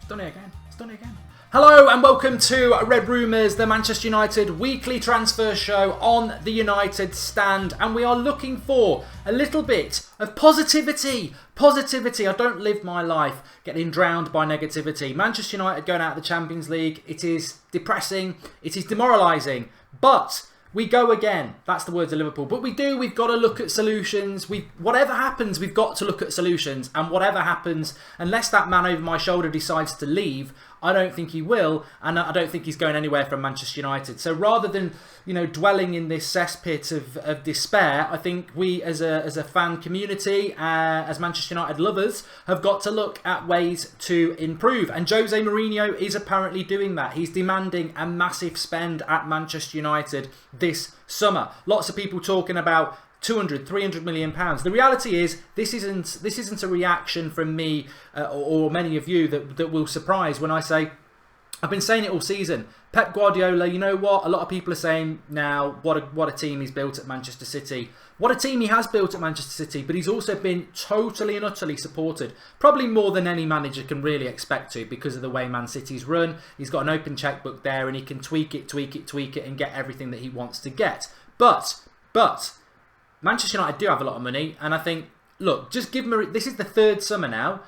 Done it again. It's done it again. Hello and welcome to Red Rumours, the Manchester United weekly transfer show on the United Stand. And we are looking for a little bit of positivity. Positivity. I don't live my life getting drowned by negativity. Manchester United going out of the Champions League. It is depressing. It is demoralising. But we go again. That's the words of Liverpool. But we've got to look at solutions. Whatever happens, we've got to look at solutions. And whatever happens, unless that man over my shoulder decides to leave, I don't think he will, and I don't think he's going anywhere from Manchester United. So rather than dwelling in this cesspit of despair, I think we as a fan community, as Manchester United lovers, have got to look at ways to improve. And Jose Mourinho is apparently doing that. He's demanding a massive spend at Manchester United this summer. Lots of people talking about 200, 300 million pounds. The reality is this isn't a reaction from me or many of you that will surprise when I say, I've been saying it all season. Pep Guardiola, you know what? A lot of people are saying now, what a team he's built at Manchester City. What a team he has built at Manchester City, but he's also been totally and utterly supported. Probably more than any manager can really expect to because of the way Man City's run. He's got an open checkbook there and he can tweak it and get everything that he wants to get. But Manchester United do have a lot of money, and I think, look, just give him this is the third summer now.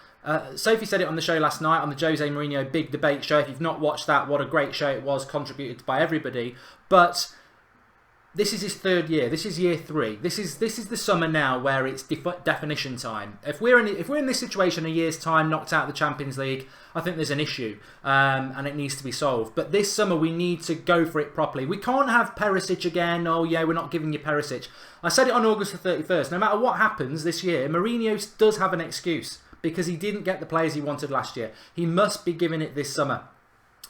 Sophie said it on the show last night, on the Jose Mourinho Big Debate show. If you've not watched that, what a great show it was, contributed by everybody. But this is his third year. This is year 3. This is the summer now where it's definition time. If we're in this situation a year's time, knocked out of the Champions League, I think there's an issue and it needs to be solved. But this summer we need to go for it properly. We can't have Perisic again. Oh yeah, we're not giving you Perisic. I said it on August the 31st. No matter what happens this year, Mourinho does have an excuse because he didn't get the players he wanted last year. He must be giving it this summer.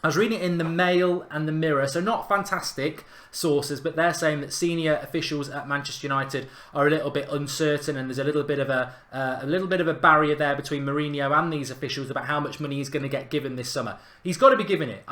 I was reading it in the Mail and the Mirror, so not fantastic sources, but they're saying that senior officials at Manchester United are a little bit uncertain, and there's a little bit of a barrier there between Mourinho and these officials about how much money he's going to get given this summer. He's got to be given it,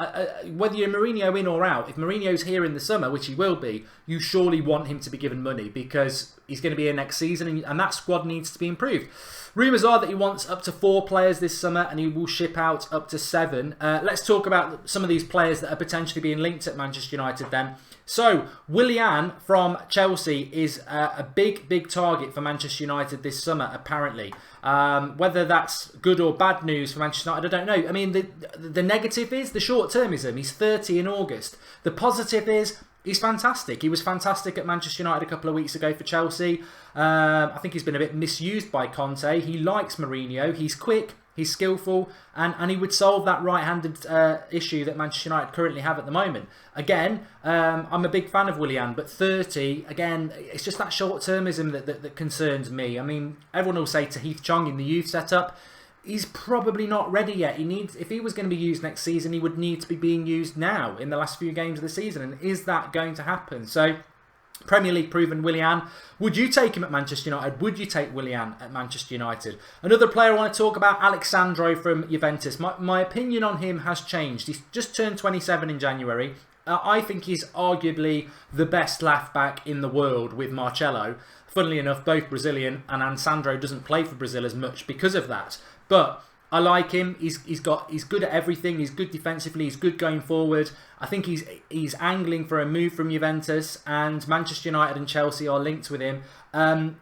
whether you're Mourinho in or out. If Mourinho's here in the summer, which he will be, you surely want him to be given money because he's going to be here next season, and that squad needs to be improved. Rumours are that he wants up to 4 players this summer and he will ship out up to 7. Let's talk about some of these players that are potentially being linked at Manchester United then. So, Willian from Chelsea is a big target for Manchester United this summer, apparently. Whether that's good or bad news for Manchester United, I don't know. I mean, the negative is the short-termism. He's 30 in August. The positive is he's fantastic. He was fantastic at Manchester United a couple of weeks ago for Chelsea. I think he's been a bit misused by Conte. He likes Mourinho. He's quick. He's skillful. And he would solve that right-handed issue that Manchester United currently have at the moment. Again, I'm a big fan of Willian, but 30, again, it's just that short-termism that concerns me. I mean, everyone will say Tahith Chong in the youth setup. He's probably not ready yet. If he was going to be used next season, he would need to be being used now in the last few games of the season. And is that going to happen? So, Premier League proven Willian. Would you take him at Manchester United? Would you take Willian at Manchester United? Another player I want to talk about, Alexandro from Juventus. My opinion on him has changed. He's just turned 27 in January. I think he's arguably the best left-back in the world with Marcelo. Funnily enough, both Brazilian, and Sandro doesn't play for Brazil as much because of that. But I like him. He's good at everything. He's good defensively. He's good going forward. I think he's angling for a move from Juventus, and Manchester United and Chelsea are linked with him.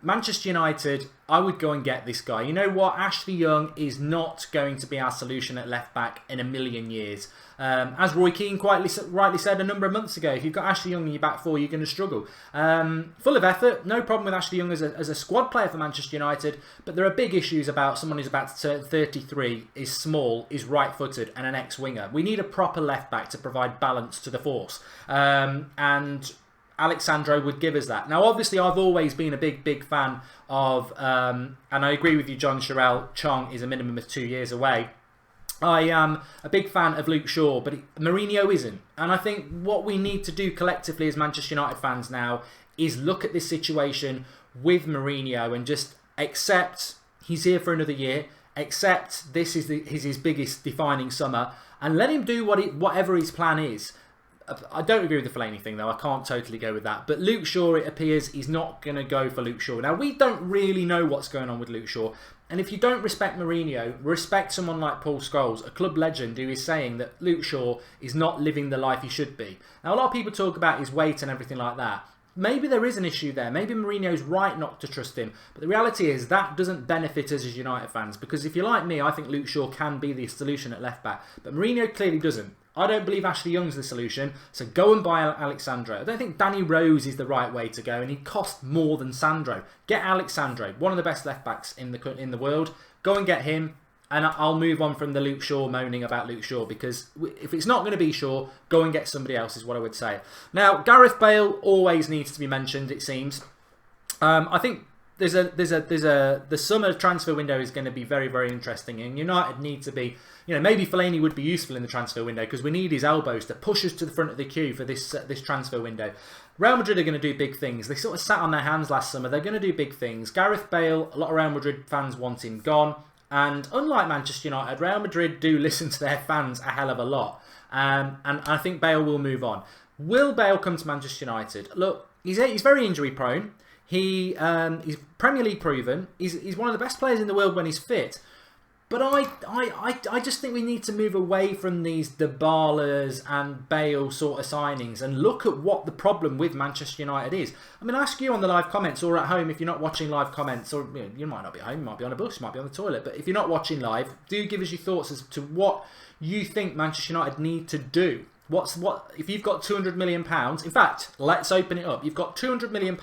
Manchester United, I would go and get this guy. You know what? Ashley Young is not going to be our solution at left back in a million years. As Roy Keane quite rightly said a number of months ago, if you've got Ashley Young in your back four, you're going to struggle. Full of effort, no problem with Ashley Young as a squad player for Manchester United, but there are big issues about someone who's about to turn 33, is small, is right-footed, and an ex-winger. We need a proper left back to provide balance to the force. And Alexandro would give us that. Now, obviously, I've always been a big fan of, and I agree with you, John Sherrell, Chong is a minimum of 2 years away. I am a big fan of Luke Shaw, but Mourinho isn't. And I think what we need to do collectively as Manchester United fans now is look at this situation with Mourinho and just accept he's here for another year, accept this is his biggest defining summer, and let him do whatever his plan is. I don't agree with the Fellaini thing, though. I can't totally go with that. But Luke Shaw, it appears, he's not going to go for Luke Shaw. Now, we don't really know what's going on with Luke Shaw. And if you don't respect Mourinho, respect someone like Paul Scholes, a club legend who is saying that Luke Shaw is not living the life he should be. Now, a lot of people talk about his weight and everything like that. Maybe there is an issue there. Maybe Mourinho's right not to trust him. But the reality is that doesn't benefit us as United fans. Because if you're like me, I think Luke Shaw can be the solution at left back. But Mourinho clearly doesn't. I don't believe Ashley Young's the solution. So go and buy Alexandro. I don't think Danny Rose is the right way to go. And he costs more than Sandro. Get Alexandro, one of the best left backs in the world. Go and get him. And I'll move on from the Luke Shaw moaning about Luke Shaw, because if it's not going to be Shaw, go and get somebody else is what I would say. Now, Gareth Bale always needs to be mentioned, it seems. I think the summer transfer window is going to be very, very interesting, and United need to be, maybe Fellaini would be useful in the transfer window because we need his elbows to push us to the front of the queue for this transfer window. Real Madrid are going to do big things. They sort of sat on their hands last summer. They're going to do big things. Gareth Bale, a lot of Real Madrid fans want him gone. And unlike Manchester United, Real Madrid do listen to their fans a hell of a lot. And I think Bale will move on. Will Bale come to Manchester United? Look, he's very injury prone. He's Premier League proven. He's one of the best players in the world when he's fit. But I just think we need to move away from these Dybalas and Bale sort of signings and look at what the problem with Manchester United is. I mean, I ask you on the live comments or at home if you're not watching live comments, or you might not be at home, you might be on a bus, you might be on the toilet, but if you're not watching live, do give us your thoughts as to what you think Manchester United need to do. If you've got £200 million, in fact, let's open it up. You've got £200 million,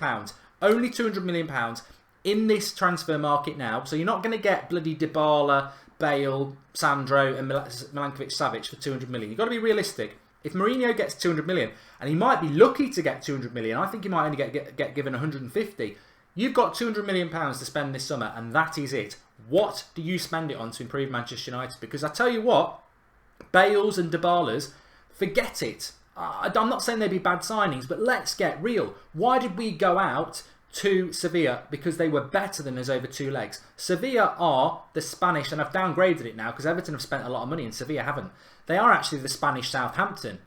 only £200 million in this transfer market now, so you're not going to get bloody Dybala, Bale, Sandro and Milankovic-Savic for 200 million. You've got to be realistic. If Mourinho gets 200 million, and he might be lucky to get 200 million, I think he might only get given 150. You've got 200 million pounds to spend this summer, and that is it. What do you spend it on to improve Manchester United? Because I tell you what, Bales and Dybalas, forget it. I'm not saying they'd be bad signings, but let's get real. Why did we go out to Sevilla? Because they were better than us over two legs. Sevilla are the Spanish, and I've downgraded it now because Everton have spent a lot of money and Sevilla haven't. They are actually the Spanish Southampton.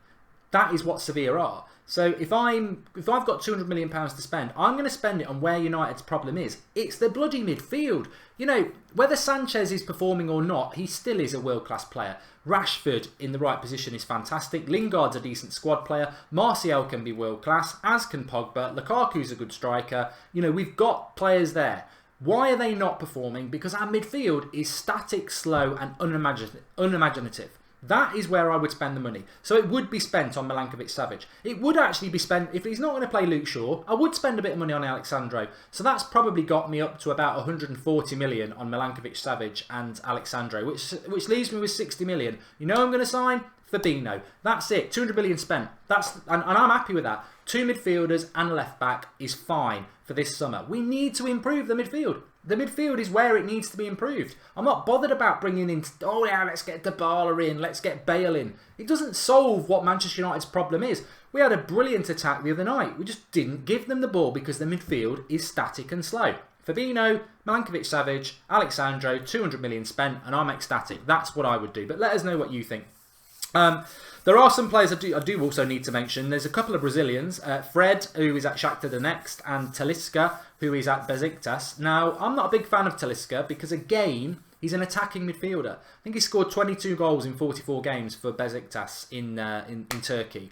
That is what Sevilla are. So if I've got £200 million to spend, I'm going to spend it on where United's problem is. It's the bloody midfield. Whether Sanchez is performing or not, he still is a world-class player. Rashford in the right position is fantastic. Lingard's a decent squad player. Martial can be world-class, as can Pogba. Lukaku's a good striker. We've got players there. Why are they not performing? Because our midfield is static, slow and unimaginative. That is where I would spend the money. So it would be spent on Milankovic-Savic. It would actually be spent, if he's not going to play Luke Shaw, I would spend a bit of money on Alexandro. So that's probably got me up to about 140 million on Milankovic-Savic and Alexandro, which leaves me with 60 million. I'm going to sign Fabinho. That's it. 200 million spent. And I'm happy with that. 2 midfielders and a left back is fine for this summer. We need to improve the midfield. The midfield is where it needs to be improved. I'm not bothered about bringing in, let's get Dybala in, let's get Bale in. It doesn't solve what Manchester United's problem is. We had a brilliant attack the other night. We just didn't give them the ball because the midfield is static and slow. Fabinho, Milankovic-Savic, Alexandro, 200 million spent, and I'm ecstatic. That's what I would do. But let us know what you think. There are some players I do also need to mention. There's a couple of Brazilians, Fred, who is at Shakhtar Donetsk, and Talisca, who is at Besiktas. Now, I'm not a big fan of Talisca because, again, he's an attacking midfielder. I think he scored 22 goals in 44 games for Besiktas in Turkey.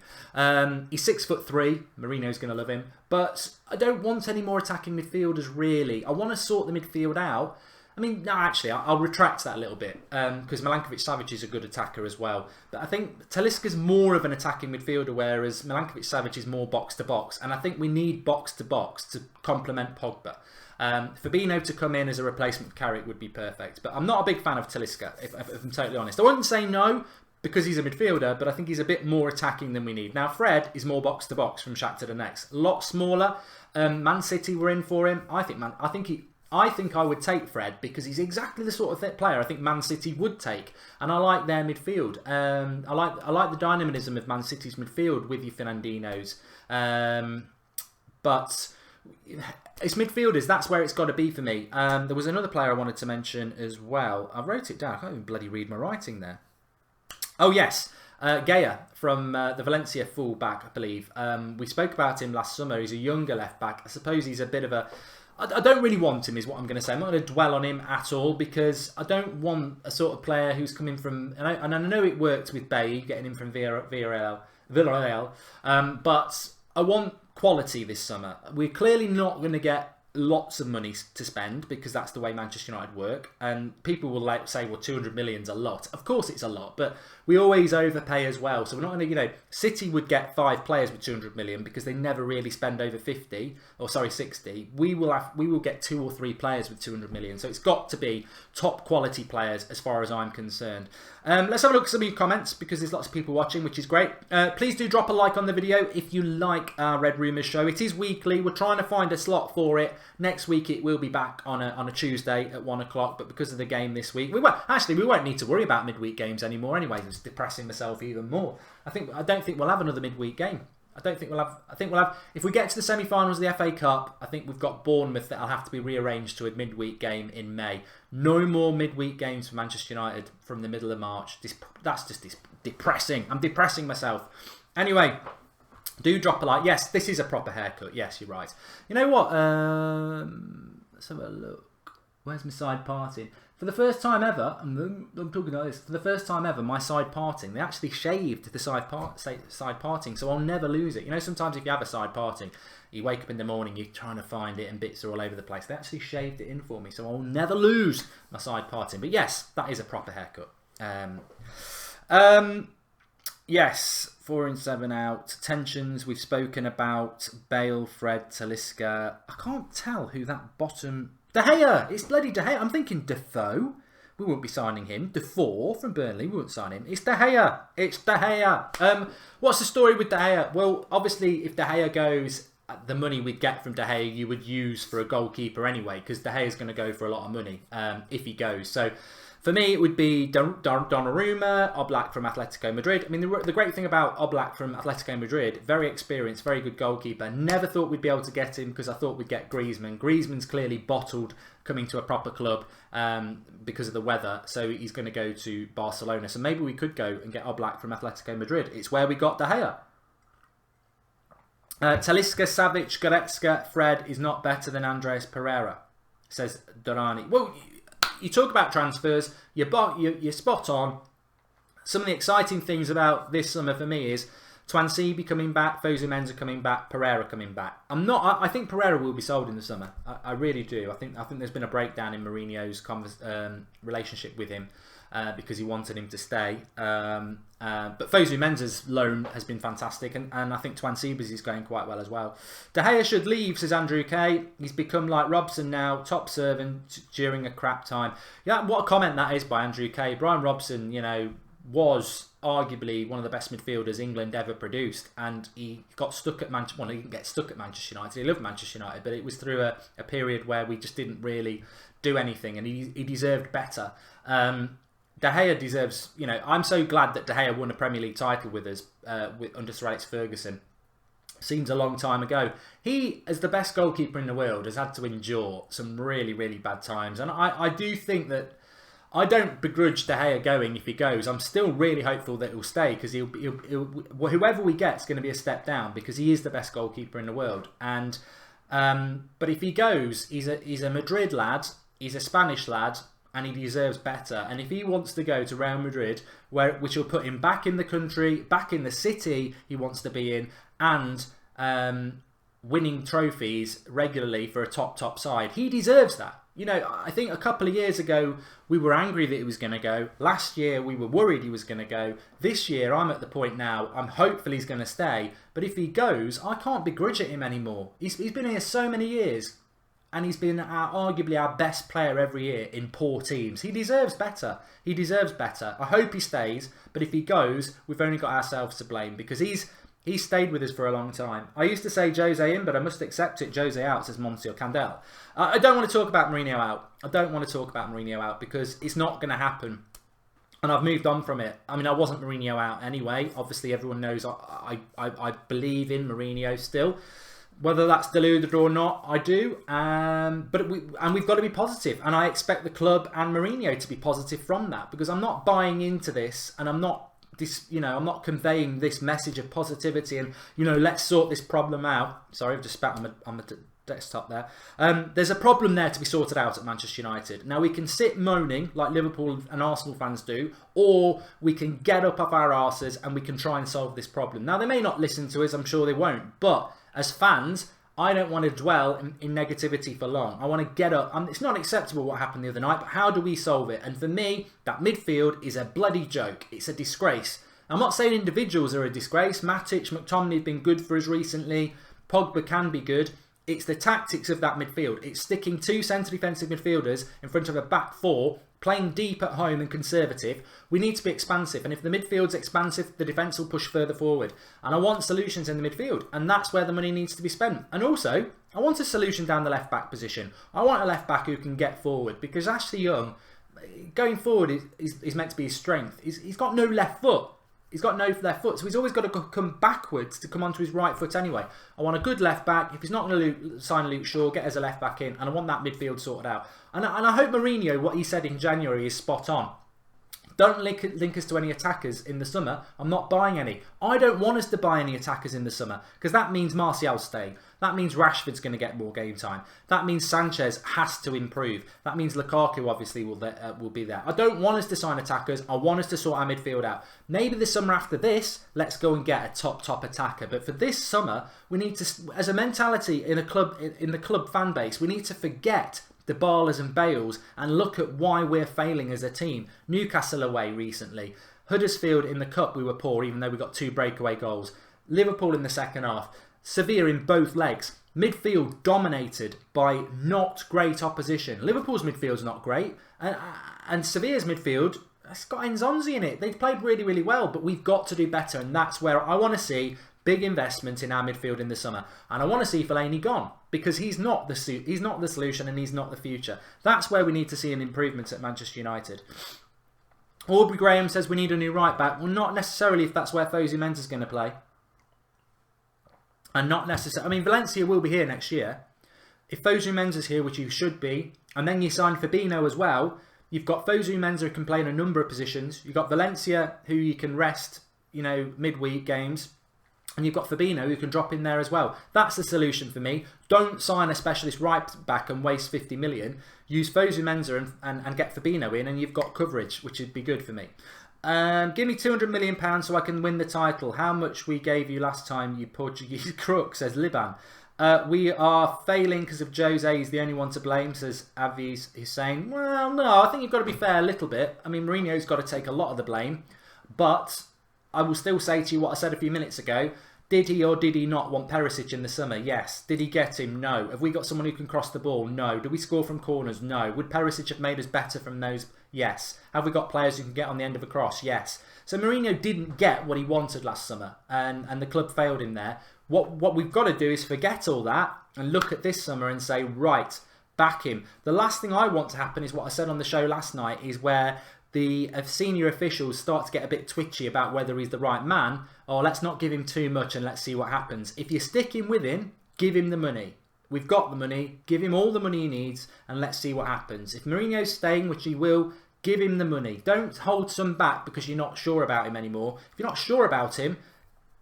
He's 6'3". Mourinho's going to love him. But I don't want any more attacking midfielders, really. I want to sort the midfield out. I mean, no, actually, I'll retract that a little bit because Milankovic-Savic is a good attacker as well. But I think Talisca's more of an attacking midfielder, whereas Milankovic-Savic is more box-to-box. And I think we need box-to-box to complement Pogba. Fabinho to come in as a replacement for Carrick would be perfect. But I'm not a big fan of Talisca, if I'm totally honest. I wouldn't say no because he's a midfielder, but I think he's a bit more attacking than we need. Now, Fred is more box-to-box from Shakhtar Donetsk. A lot smaller. Man City were in for him. I think I would take Fred because he's exactly the sort of player I think Man City would take, and I like their midfield. I like the dynamism of Man City's midfield with your Fernandinos, but it's midfielders. That's where it's got to be for me. There was another player I wanted to mention as well. I wrote it down. I can't even bloody read my writing there. Oh yes. Gaya from the Valencia full-back, I believe. We spoke about him last summer. He's a younger left-back. I suppose he's a bit of a I don't really want him, is what I'm going to say. I'm not going to dwell on him at all because I don't want a sort of player who's coming from... And I know it worked with Bay, getting him from Villarreal. But I want quality this summer. We're clearly not going to get lots of money to spend because that's the way Manchester United work, and people will say, well, 200 million's a lot. Of course it's a lot, but we always overpay as well, so we're not going to, City would get 5 players with 200 million because they never really spend over 60. We will get 2 or 3 players with 200 million, so it's got to be top quality players as far as I'm concerned. Let's have a look at some of your comments because there's lots of people watching, which is great. Please do drop a like on the video if you like our Red Rumours show. It is weekly. We're trying to find a slot for it. Next week it will be back on a Tuesday at 1 o'clock, but because of the game this week, we won't need to worry about midweek games anymore anyway. It's depressing myself even more. I don't think we'll have another midweek game. I think we'll have, if we get to the semi-finals of the FA Cup, I think we've got Bournemouth that'll have to be rearranged to a midweek game in May. No more midweek games for Manchester United from the middle of March. That's just depressing. I'm depressing myself. Anyway, do drop a like. Yes, this is a proper haircut. Yes, you're right. You know what? Let's have a look. Where's my side parting? For the first time ever, I'm talking about this, for the first time ever, my side parting, they actually shaved the side parting, so I'll never lose it. Sometimes if you have a side parting, you wake up in the morning, you're trying to find it and bits are all over the place. They actually shaved it in for me, so I'll never lose my side parting. But yes, that is a proper haircut. Yes, 4 and 7 out. Tensions, we've spoken about. Bale, Fred, Talisca. I can't tell who that bottom... De Gea! It's bloody De Gea. I'm thinking Defoe. We won't be signing him. Defoe from Burnley. We won't sign him. It's De Gea. It's De Gea. What's the story with De Gea? Well, obviously, if De Gea goes, the money we'd get from De Gea you would use for a goalkeeper anyway, because De Gea's going to go for a lot of money if he goes. So, for me, it would be Donnarumma, Oblak from Atletico Madrid. I mean, the great thing about Oblak from Atletico Madrid, very experienced, very good goalkeeper. Never thought we'd be able to get him because I thought we'd get Griezmann. Griezmann's clearly bottled coming to a proper club because of the weather, so he's going to go to Barcelona. So maybe we could go and get Oblak from Atletico Madrid. It's where we got De Gea. Talisca, Savic, Goretzka, Fred is not better than Andreas Pereira, says Dorani. Well, you talk about transfers, you're spot on. Some of the exciting things about this summer for me is Twansibi coming back, Fosu Mensah coming back, Pereira coming back. I think Pereira will be sold in the summer. I really do. I think there's been a breakdown in Mourinho's relationship with him because he wanted him to stay. But Fosu Mensah's loan has been fantastic, and I think Twansibi's is going quite well as well. De Gea should leave, says Andrew K. He's become like Robson now, top servant during a crap time. Yeah, what a comment that is by Andrew K. Brian Robson, was arguably one of the best midfielders England ever produced, and he got stuck at Manchester. Well, he didn't get stuck at Manchester United. He loved Manchester United, but it was through a period where we just didn't really do anything, and he deserved better. De Gea deserves, I'm so glad that De Gea won a Premier League title with us under Sir Alex Ferguson. Seems a long time ago. He, as the best goalkeeper in the world, has had to endure some really, really bad times. And I do think that I don't begrudge De Gea going if he goes. I'm still really hopeful that he'll stay because whoever we get is going to be a step down because he is the best goalkeeper in the world. And but if he goes, he's a Madrid lad, he's a Spanish lad, and he deserves better. And if he wants to go to Real Madrid, which will put him back in the country, back in the city he wants to be in, and winning trophies regularly for a top side, he deserves that. I think a couple of years ago we were angry that he was going to go. Last year we were worried he was going to go. This year I'm at the point now, I'm hopeful he's going to stay. But if he goes, I can't begrudge at him anymore. He's been here so many years. And he's been arguably our best player every year in poor teams. He deserves better. He deserves better. I hope he stays. But if he goes, we've only got ourselves to blame because he's stayed with us for a long time. I used to say Jose in, but I must accept it. Jose out, says Monsieur Candel. I don't want to talk about Mourinho out. I don't want to talk about Mourinho out because it's not going to happen. And I've moved on from it. I mean, I wasn't Mourinho out anyway. Obviously, everyone knows I believe in Mourinho still. Whether that's deluded or not, I do. But we've got to be positive, and I expect the club and Mourinho to be positive from that because I'm not buying into this, and I'm not I'm not conveying this message of positivity and let's sort this problem out. Sorry, I've just spat on my desktop there. There's a problem there to be sorted out at Manchester United. Now, we can sit moaning like Liverpool and Arsenal fans do, or we can get up off our arses and we can try and solve this problem. Now, they may not listen to us, I'm sure they won't, but as fans, I don't want to dwell in negativity for long. I want to get up. It's not acceptable what happened the other night, but how do we solve it? And for me, that midfield is a bloody joke. It's a disgrace. I'm not saying individuals are a disgrace. Matic, McTominay have been good for us recently. Pogba can be good. It's the tactics of that midfield. It's sticking two centre defensive midfielders in front of a back four, playing deep at home and conservative. We need to be expansive. And if the midfield's expansive, the defence will push further forward. And I want solutions in the midfield. And that's where the money needs to be spent. And also, I want a solution down the left-back position. I want a left-back who can get forward. Because Ashley Young, going forward, is meant to be his strength. He's got no left foot. He's got no left foot, so he's always got to come backwards to come onto his right foot anyway. I want a good left back. If he's not going to sign Luke Shaw, get us a left back in, and I want that midfield sorted out. And I hope Mourinho, what he said in January, is spot on. Don't link us to any attackers in the summer. I'm not buying any. I don't want us to buy any attackers in the summer because that means Martial's staying. That means Rashford's going to get more game time. That means Sanchez has to improve. That means Lukaku obviously will be there. I don't want us to sign attackers. I want us to sort our midfield out. Maybe the summer after this, let's go and get a top attacker. But for this summer, we need to, as a mentality in the club fan base, we need to forget the Barlas and Bales and look at why we're failing as a team. Newcastle away recently. Huddersfield in the Cup we were poor even though we got 2 breakaway goals. Liverpool in the second half. Sevilla in both legs. Midfield dominated by not great opposition. Liverpool's midfield's not great. And Sevilla's midfield, it's got Nzonzi in it. They've played really, really well, but we've got to do better. And that's where I want to see big investment in our midfield in the summer. And I want to see Fellaini gone because he's not the solution and he's not the future. That's where we need to see an improvement at Manchester United. Aubrey Graham says we need a new right back. Well, not necessarily if that's where Fosu Mensah's going to play. And not necessarily... I mean, Valencia will be here next year. If Fosu Mensah's here, which he should be, and then you sign Fabinho as well, you've got Fosu Mensah who can play in a number of positions. You've got Valencia who you can rest, midweek games. And you've got Fabinho who can drop in there as well. That's the solution for me. Don't sign a specialist right back and waste 50 million. Use Fosu Mensah and get Fabinho in and you've got coverage, which would be good for me. Give me £200 million so I can win the title. How much we gave you last time, you Portuguese crook, says Liban. We are failing because of Jose. He's the only one to blame, says Aviz Hussein. Well, no, I think you've got to be fair a little bit. I mean, Mourinho's got to take a lot of the blame. But I will still say to you what I said a few minutes ago. Did he or did he not want Perisic in the summer? Yes. Did he get him? No. Have we got someone who can cross the ball? No. Do we score from corners? No. Would Perisic have made us better from those? Yes. Have we got players who can get on the end of a cross? Yes. So Mourinho didn't get what he wanted last summer and the club failed him there. What we've got to do is forget all that and look at this summer and say, right, back him. The last thing I want to happen is what I said on the show last night is where the senior officials start to get a bit twitchy about whether he's the right man, or let's not give him too much and let's see what happens. If you're sticking with him, give him the money. We've got the money, give him all the money he needs and let's see what happens. If Mourinho's staying, which he will, give him the money. Don't hold some back because you're not sure about him anymore. If you're not sure about him,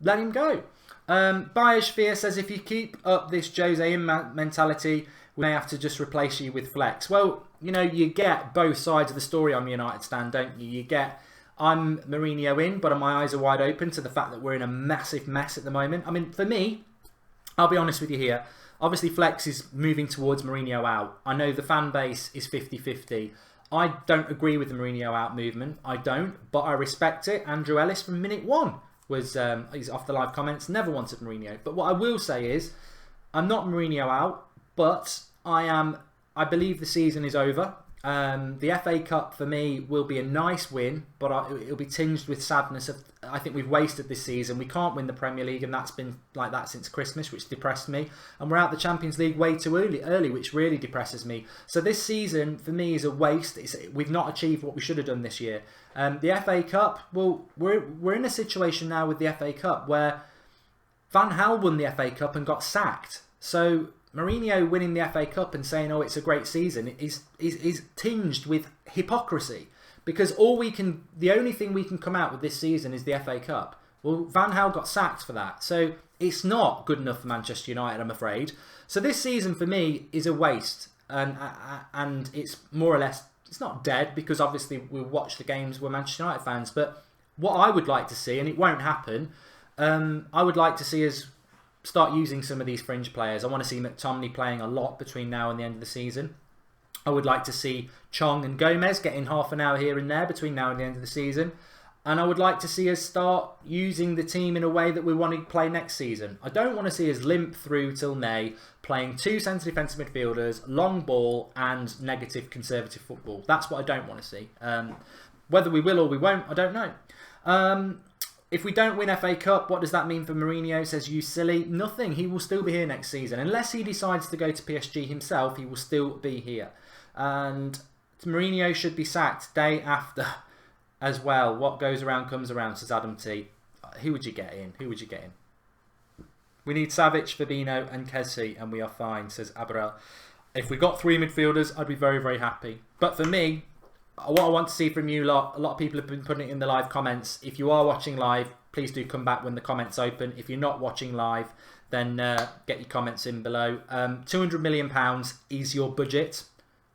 let him go. Biosphere says if you keep up this Jose mentality, we may have to just replace you with Flex. Well, you get both sides of the story on the United stand, don't you? You get, I'm Mourinho in, but my eyes are wide open to the fact that we're in a massive mess at the moment. I mean, for me, I'll be honest with you here. Obviously, Flex is moving towards Mourinho out. I know the fan base is 50-50. I don't agree with the Mourinho out movement. I don't, but I respect it. Andrew Ellis from minute one was, he's off the live comments, never wanted Mourinho. But what I will say is, I'm not Mourinho out, but I believe the season is over. The FA Cup for me will be a nice win, but it'll be tinged with sadness. I think we've wasted this season. We can't win the Premier League, and that's been like that since Christmas, which depressed me. And we're out the Champions League way too early, which really depresses me. So this season for me is a waste. We've not achieved what we should have done this year. The FA Cup, well, we're in a situation now with the FA Cup where Van Gaal won the FA Cup and got sacked. So Mourinho winning the FA Cup and saying, oh, it's a great season is tinged with hypocrisy. Because the only thing we can come out with this season is the FA Cup. Well, Van Gaal got sacked for that. So it's not good enough for Manchester United, I'm afraid. So this season for me is a waste. And it's more or less, it's not dead because obviously we'll watch the games, we're Manchester United fans. But what I would like to see, and it won't happen, I would like to see us start using some of these fringe players. I want to see McTominay playing a lot between now and the end of the season. I would like to see Chong and Gomez getting half an hour here and there between now and the end of the season. And I would like to see us start using the team in a way that we want to play next season. I don't want to see us limp through till May playing two centre defensive midfielders, long ball and negative conservative football. That's what I don't want to see. Whether we will or we won't, I don't know. If we don't win FA Cup, what does that mean for Mourinho? Says you silly. Nothing. He will still be here next season. Unless he decides to go to PSG himself, he will still be here. And Mourinho should be sacked day after as well. What goes around comes around, says Adam T. Who would you get in? Who would you get in? We need Savic, Fabinho and Kessie and we are fine, says Abrel. If we got three midfielders, I'd be very, very happy. But for me, what I want to see from you lot, a lot of people have been putting it in the live comments. If you are watching live, please do come back when the comments open. If you're not watching live, then get your comments in below. £200 million is your budget.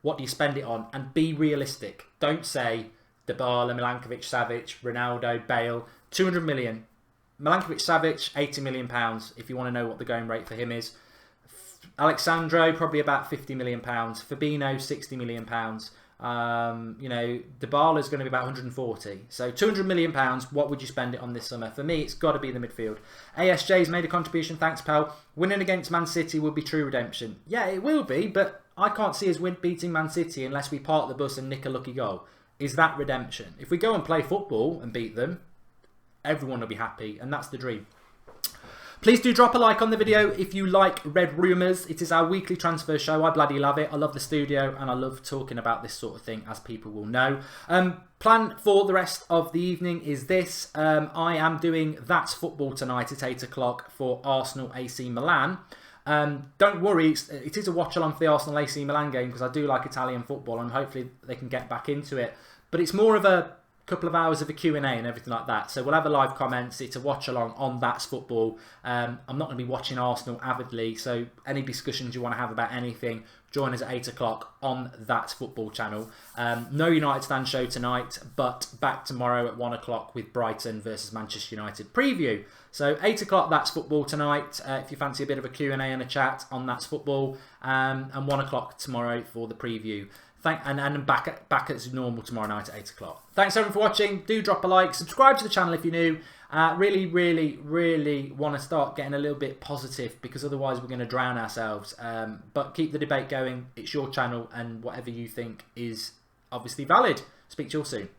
What do you spend it on? And be realistic. Don't say Dybala, Milankovic, Savic, Ronaldo, Bale. 200 million. Milankovic, Savic, £80 million. If you want to know what the going rate for him is. Alexandro, probably about £50 million. Fabinho, £60 million. You know, Dybala is going to be about 140. So £200 million. What would you spend it on this summer? For me, it's got to be the midfield. ASJ's made a contribution. Thanks, pal. Winning against Man City will be true redemption. Yeah, it will be, but I can't see us beating Man City unless we park the bus and nick a lucky goal. Is that redemption? If we go and play football and beat them, everyone will be happy, and that's the dream. Please do drop a like on the video if you like Red Rumours. It is our weekly transfer show. I bloody love it. I love the studio and I love talking about this sort of thing, as people will know. Plan for the rest of the evening is this. I am doing That's Football tonight at 8 o'clock for Arsenal AC Milan. Don't worry, it is a watch along for the Arsenal AC Milan game because I do like Italian football and hopefully they can get back into it. But it's more of a couple of hours of a Q&A and everything like that. So we'll have a live comments. It's a watch along on That's Football. I'm not going to be watching Arsenal avidly. So any discussions you want to have about anything, join us at 8 o'clock on That's Football channel. No United Stand show tonight, but back tomorrow at 1 o'clock with Brighton versus Manchester United preview. So 8 o'clock, That's Football tonight. If you fancy a bit of a Q&A and a chat on That's Football. And 1 o'clock tomorrow for the preview. And back as normal tomorrow night at 8 o'clock. Thanks everyone for watching. Do drop a like. Subscribe to the channel if you're new. Really, really, really want to start getting a little bit positive because otherwise we're going to drown ourselves. But keep the debate going. It's your channel and whatever you think is obviously valid. Speak to you all soon.